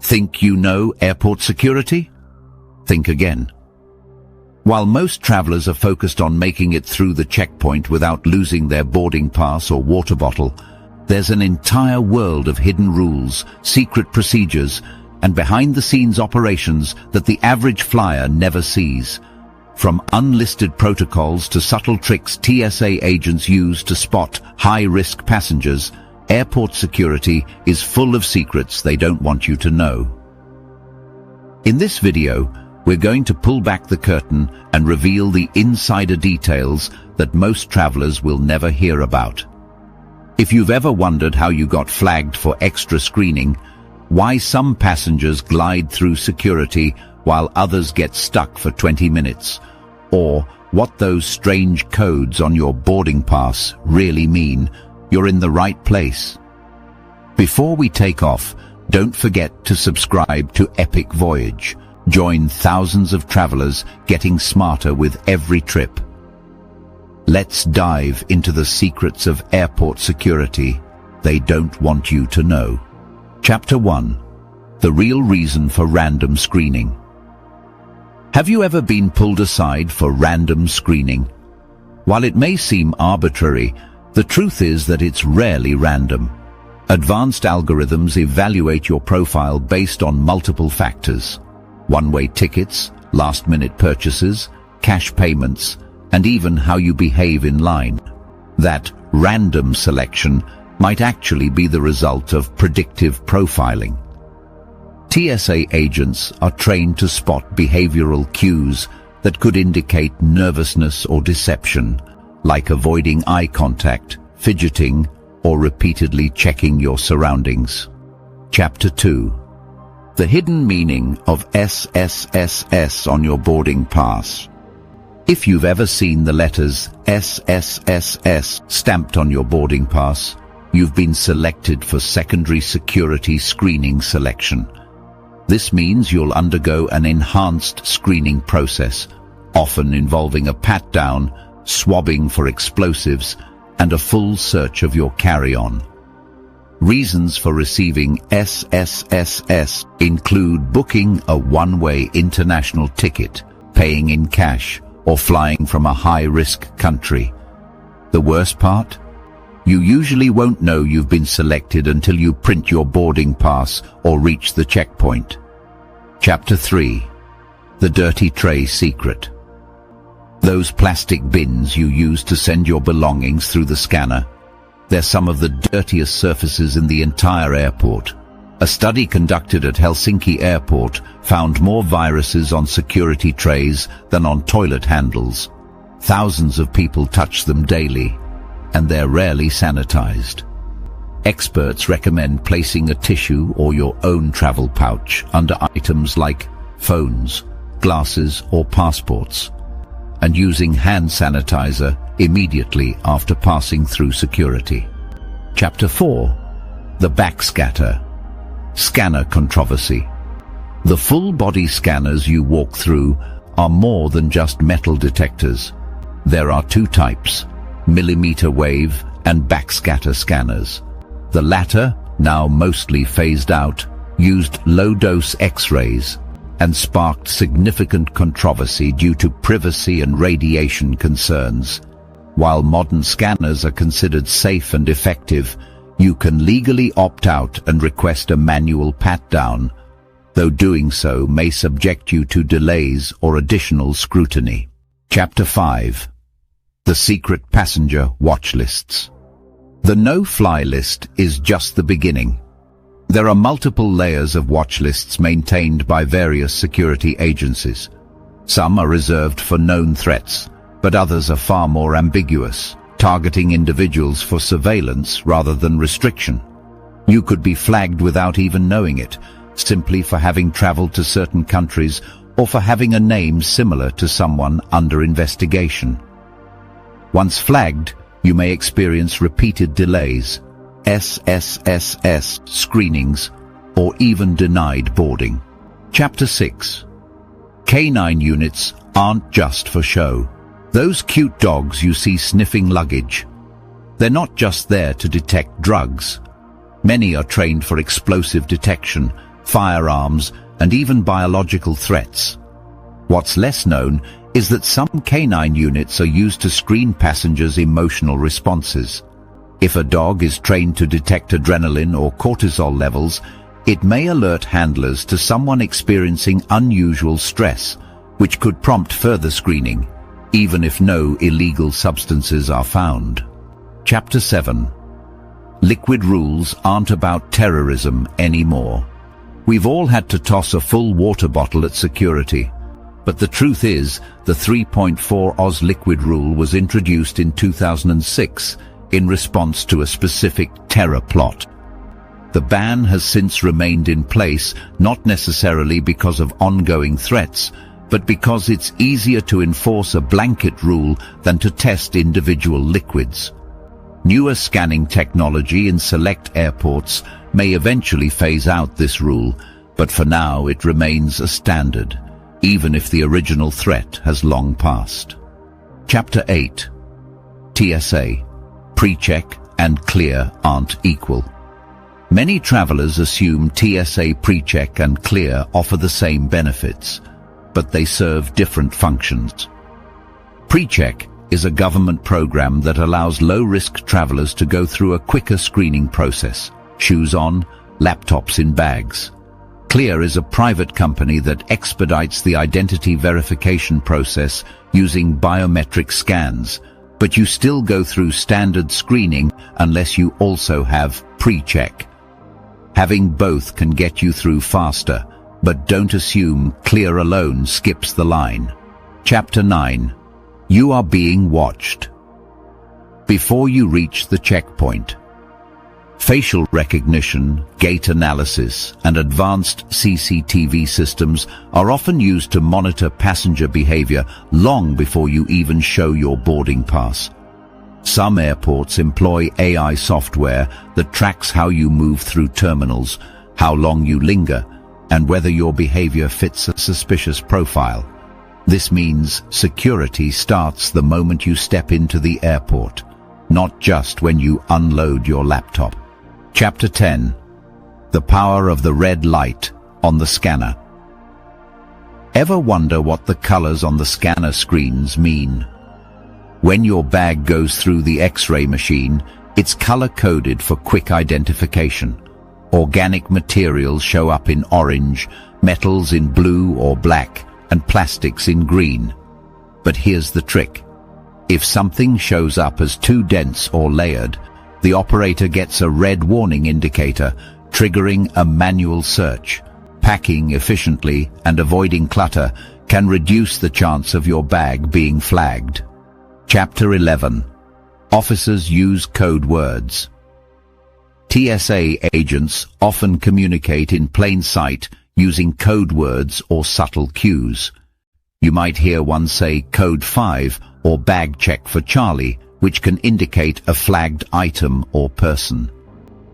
Think you know airport security? Think again. While most travelers are focused on making it through the checkpoint without losing their boarding pass or water bottle, there's an entire world of hidden rules, secret procedures, and behind-the-scenes operations that the average flyer never sees. From unlisted protocols to subtle tricks TSA agents use to spot high-risk passengers, airport security is full of secrets they don't want you to know. In this video, we're going to pull back the curtain and reveal the insider details that most travelers will never hear about. If you've ever wondered how you got flagged for extra screening, why some passengers glide through security while others get stuck for 20 minutes, or what those strange codes on your boarding pass really mean, you're in the right place. Before we take off, don't forget to subscribe to Epic Voyage. Join thousands of travelers getting smarter with every trip. Let's dive into the secrets of airport security they don't want you to know. Chapter 1. The real reason for random screening. Have you ever been pulled aside for random screening? While it may seem arbitrary, the truth is that it's rarely random. Advanced algorithms evaluate your profile based on multiple factors: one-way tickets, last-minute purchases, cash payments, and even how you behave in line. That random selection might actually be the result of predictive profiling. TSA agents are trained to spot behavioral cues that could indicate nervousness or deception, like avoiding eye contact, fidgeting, or repeatedly checking your surroundings. Chapter 2. The hidden meaning of SSSS on your boarding pass. If you've ever seen the letters SSSS stamped on your boarding pass, you've been selected for secondary security screening selection. This means you'll undergo an enhanced screening process, often involving a pat-down, swabbing for explosives, and a full search of your carry-on. Reasons for receiving SSSS include booking a one-way international ticket, paying in cash, or flying from a high-risk country. The worst part? You usually won't know you've been selected until you print your boarding pass or reach the checkpoint. Chapter 3. The dirty tray secret. Those plastic bins you use to send your belongings through the scanner, they're some of the dirtiest surfaces in the entire airport. A study conducted at Helsinki Airport found more viruses on security trays than on toilet handles. Thousands of people touch them daily, and they're rarely sanitized. Experts recommend placing a tissue or your own travel pouch under items like phones, glasses, or passports, and using hand sanitizer immediately after passing through security. Chapter 4. The backscatter. Scanner controversy. The full-body scanners you walk through are more than just metal detectors. There are two types: millimeter wave and backscatter scanners. The latter, now mostly phased out, used low-dose X-rays and sparked significant controversy due to privacy and radiation concerns. While modern scanners are considered safe and effective, you can legally opt out and request a manual pat-down, though doing so may subject you to delays or additional scrutiny. Chapter 5. The secret passenger watchlists. The no-fly list is just the beginning. There are multiple layers of watchlists maintained by various security agencies. Some are reserved for known threats, but others are far more ambiguous, targeting individuals for surveillance rather than restriction. You could be flagged without even knowing it, simply for having traveled to certain countries or for having a name similar to someone under investigation. Once flagged, you may experience repeated delays, SSSS screenings, or even denied boarding. Chapter 6. Canine units aren't just for show. Those cute dogs you see sniffing luggage, they're not just there to detect drugs. Many are trained for explosive detection, firearms, and even biological threats. What's less known is that some canine units are used to screen passengers' emotional responses. If a dog is trained to detect adrenaline or cortisol levels, it may alert handlers to someone experiencing unusual stress, which could prompt further screening, even if no illegal substances are found. Chapter 7. Liquid rules aren't about terrorism anymore. We've all had to toss a full water bottle at security, but the truth is the 3.4 Oz liquid rule was introduced in 2006 in response to a specific terror plot. The ban has since remained in place, not necessarily because of ongoing threats, but because it's easier to enforce a blanket rule than to test individual liquids. Newer scanning technology in select airports may eventually phase out this rule, but for now it remains a standard, even if the original threat has long passed. Chapter 8. TSA. PreCheck and Clear aren't equal. Many travelers assume TSA PreCheck and Clear offer the same benefits, but they serve different functions. PreCheck is a government program that allows low-risk travelers to go through a quicker screening process, shoes on, laptops in bags. Clear is a private company that expedites the identity verification process using biometric scans, but you still go through standard screening unless you also have PreCheck. Having both can get you through faster, but don't assume Clear alone skips the line. Chapter 9. You are being watched. Before you reach the checkpoint, facial recognition, gait analysis, and advanced CCTV systems are often used to monitor passenger behavior long before you even show your boarding pass. Some airports employ AI software that tracks how you move through terminals, how long you linger, and whether your behavior fits a suspicious profile. This means security starts the moment you step into the airport, not just when you unload your laptop. Chapter 10. The power of the red light on the scanner. Ever wonder what the colors on the scanner screens mean? When your bag goes through the X-ray machine, it's color-coded for quick identification. Organic materials show up in orange, metals in blue or black, and plastics in green. But here's the trick. If something shows up as too dense or layered, the operator gets a red warning indicator, triggering a manual search. Packing efficiently and avoiding clutter can reduce the chance of your bag being flagged. Chapter 11. Officers use code words. TSA agents often communicate in plain sight using code words or subtle cues. You might hear one say code 5 or bag check for Charlie, which can indicate a flagged item or person.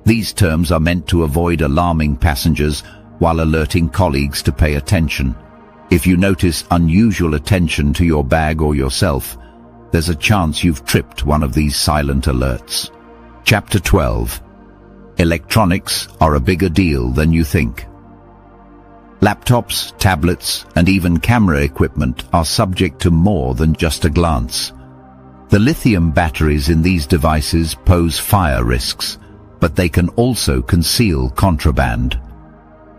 These terms are meant to avoid alarming passengers while alerting colleagues to pay attention. If you notice unusual attention to your bag or yourself, there's a chance you've tripped one of these silent alerts. Chapter 12. Electronics are a bigger deal than you think. Laptops, tablets, and even camera equipment are subject to more than just a glance. The lithium batteries in these devices pose fire risks, but they can also conceal contraband.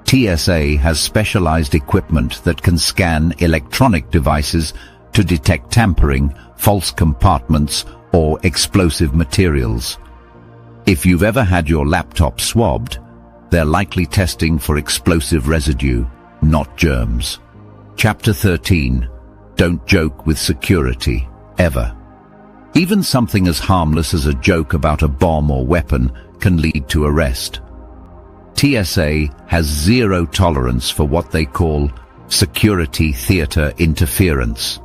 TSA has specialized equipment that can scan electronic devices to detect tampering, false compartments, or explosive materials. If you've ever had your laptop swabbed, they're likely testing for explosive residue, not germs. Chapter 13. Don't joke with security, ever. Even something as harmless as a joke about a bomb or weapon can lead to arrest. TSA has zero tolerance for what they call security theater interference.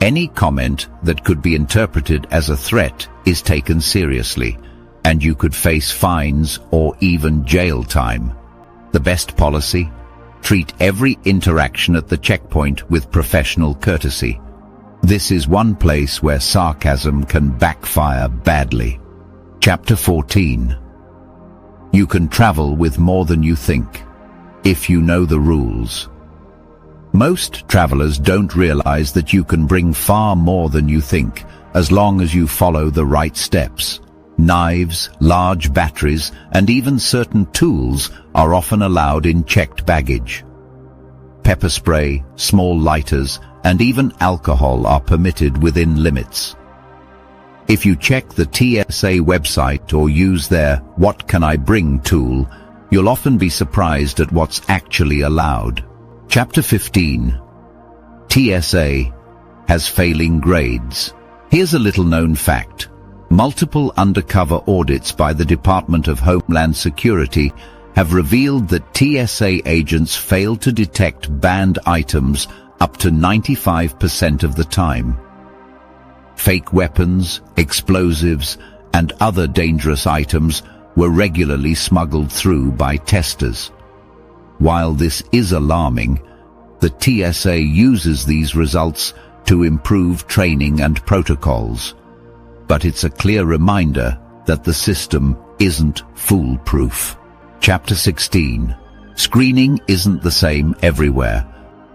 Any comment that could be interpreted as a threat is taken seriously, and you could face fines or even jail time. The best policy? Treat every interaction at the checkpoint with professional courtesy. This is one place where sarcasm can backfire badly. Chapter 14. You can travel with more than you think. if you know the rules. Most travelers don't realize that you can bring far more than you think, as long as you follow the right steps. Knives, large batteries, and even certain tools are often allowed in checked baggage. Pepper spray, small lighters, and even alcohol are permitted within limits. If you check the TSA website or use their "What can I bring" tool, you'll often be surprised at what's actually allowed. Chapter 15. TSA has failing grades. Here's a little-known fact. Multiple undercover audits by the Department of Homeland Security have revealed that TSA agents fail to detect banned items up to 95% of the time. Fake weapons, explosives, and other dangerous items were regularly smuggled through by testers. While this is alarming, the TSA uses these results to improve training and protocols. But it's a clear reminder that the system isn't foolproof. Chapter 16. Screening isn't the same everywhere.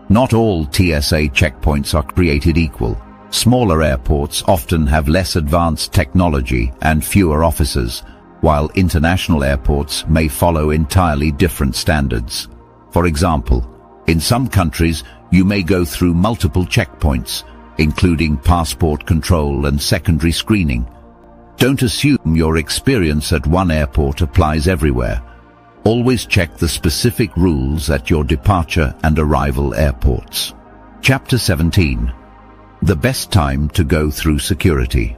Not all TSA checkpoints are created equal. Smaller airports often have less advanced technology and fewer officers, while international airports may follow entirely different standards. For example, in some countries you may go through multiple checkpoints, including passport control and secondary screening. Don't assume your experience at one airport applies everywhere. Always check the specific rules at your departure and arrival airports. Chapter 17. The best time to go through security.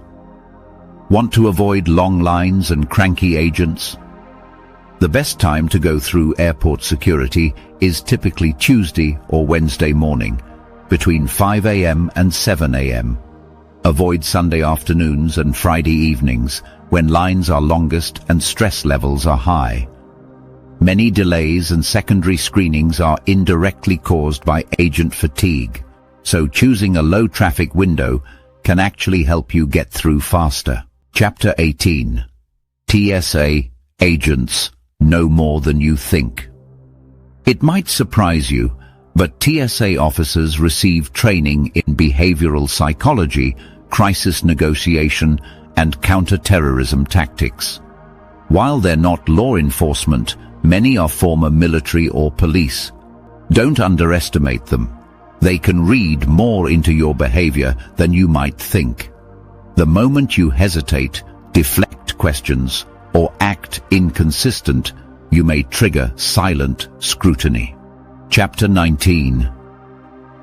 Want to avoid long lines and cranky agents? The best time to go through airport security is typically Tuesday or Wednesday morning, between 5 a.m. and 7 a.m. Avoid Sunday afternoons and Friday evenings, when lines are longest and stress levels are high. Many delays and secondary screenings are indirectly caused by agent fatigue, so choosing a low-traffic window can actually help you get through faster. Chapter 18. TSA agents know more than you think. It might surprise you, but TSA officers receive training in behavioral psychology, crisis negotiation, and counter-terrorism tactics. While they're not law enforcement, many are former military or police. Don't underestimate them. They can read more into your behavior than you might think. The moment you hesitate, deflect questions, or act inconsistent, you may trigger silent scrutiny. Chapter 19.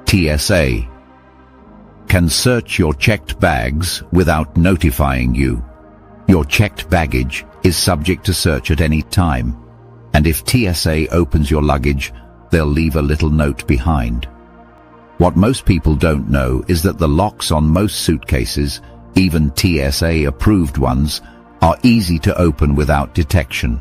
TSA can search your checked bags without notifying you. Your checked baggage is subject to search at any time, and if TSA opens your luggage, they'll leave a little note behind. What most people don't know is that the locks on most suitcases, even TSA-approved ones, are easy to open without detection.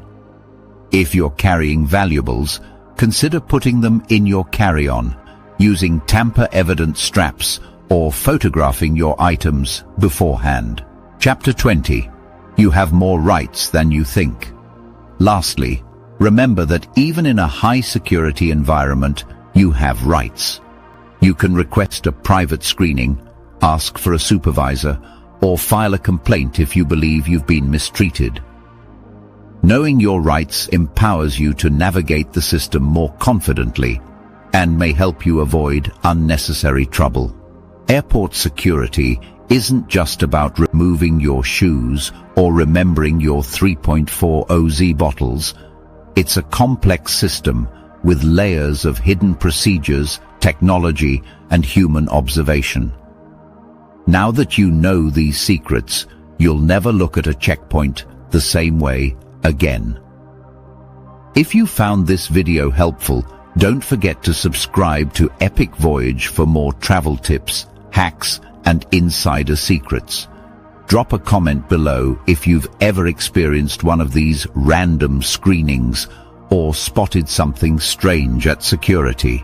If you're carrying valuables, consider putting them in your carry-on, using tamper-evident straps, or photographing your items beforehand. Chapter 20. You have more rights than you think. Lastly, remember that even in a high-security environment, you have rights. You can request a private screening, ask for a supervisor, or file a complaint if you believe you've been mistreated. Knowing your rights empowers you to navigate the system more confidently and may help you avoid unnecessary trouble. Airport security isn't just about removing your shoes or remembering your 3.4 OZ bottles. It's a complex system with layers of hidden procedures, technology, and human observation. Now that you know these secrets, you'll never look at a checkpoint the same way again. If you found this video helpful, don't forget to subscribe to Epic Voyage for more travel tips, hacks, and insider secrets. Drop a comment below if you've ever experienced one of these random screenings or spotted something strange at security.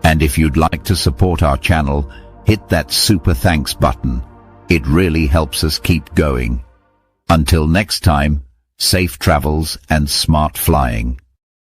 And if you'd like to support our channel, hit that super thanks button. It really helps us keep going. Until next time, safe travels and smart flying.